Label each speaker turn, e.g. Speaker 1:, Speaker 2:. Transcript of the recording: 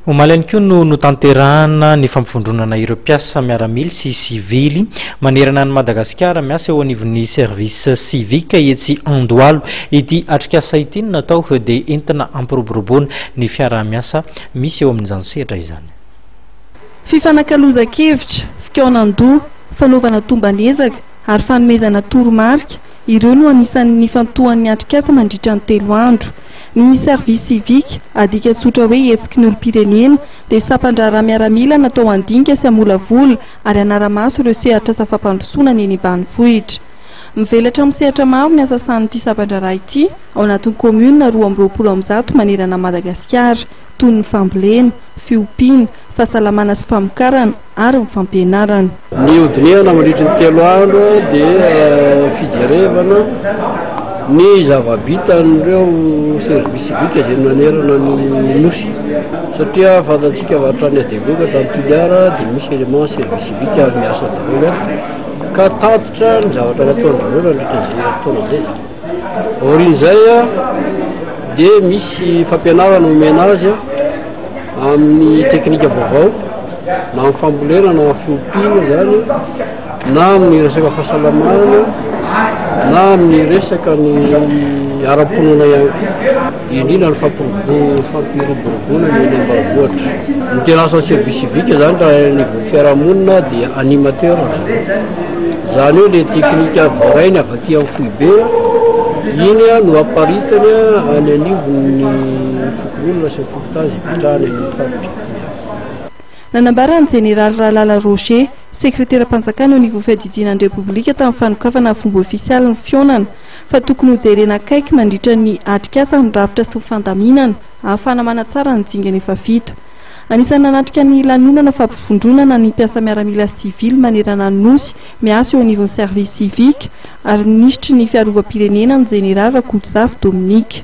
Speaker 1: Omaly koa no tanterahana ny fampifondronana ireo mpiasa miaramila sy sivily manerana ny Madagasikara miasa eo anivon'ny service civique etsy Andohalo ity atrikasa ity natao dia entina ampiroboroboana ny fiara-miasa misy eo amin'izany sehatra izany.
Speaker 2: Fifanakaloza-kevitra, fikaonan-doha, fanaovana tombanezaka ary fanomezana toromarika ireo no anisan'ny fantohan'ny atrikasa mandritra ny 3 andro. Ny service civique adika tsotra hoe hetsiky ny olom-pirenena dia sapan-draharaha miaramila natao andinika sy amolavola ary anara-maso ireo sehatra fampandrosoana ny eny ambanivohitra. Mivelatra amin'ny sehatra maro ny asa sahan'ity sapan-draharaha ity ao anatin'ny commune 220 manerana Madagasikara toy ny fambolena, fiompiana, fahasalamana sy famokarana ary ny fampianarana.
Speaker 3: Ny odinehana mandritra ny 3 andro dia fijerevana ny zava-bitan'ireo service civique izay manerana ny nosy satria fantatsika hatrany adevoka hatrany Toliara dia misy élément service civique ary miasa daholo ka tatitra ny zavatra nataon'ireo nandritran'izay taona izay. Aorian'izay dia misy fampianarana omena azy amin'ny teknika vaovao na amin'ny fambolena na amin'ny fiompiana zany na amin'ny resaka fahasalamana na amin'ny resaka ny ara-ponana ihany indrindra ny fampiroboroboana ny ambanivohitra. Ny tena asan'ny service civique zany raha ny fiarahamonina dia animateur zany hoe le teknika voarainy avy aty amin'ny Foibe iny no aparitany any anivon'ny fokoronana sy ny fokotazy hipetrahany amin'ny faritra.
Speaker 2: Nanambarany Général Ralala Roger, sekretera-panjakana ao niveau fiadidianan'ny Repoblika tamin'ny fanokafana fomba ofisialy ny fionana fa tokony hojerena akaiky mandritra ny atrikasa ny rafitra sy fandaminana ahafahana manatsara ny dingana efa vita. Anisan'ny nanatrika ny lanonana fampifondronana ny mpiasa miaramila sivily manerana ny nosy miasa eo anivon'ny service civique ary ministry ny fiarovam-pirenena ny Général Rakototsavy Dominique.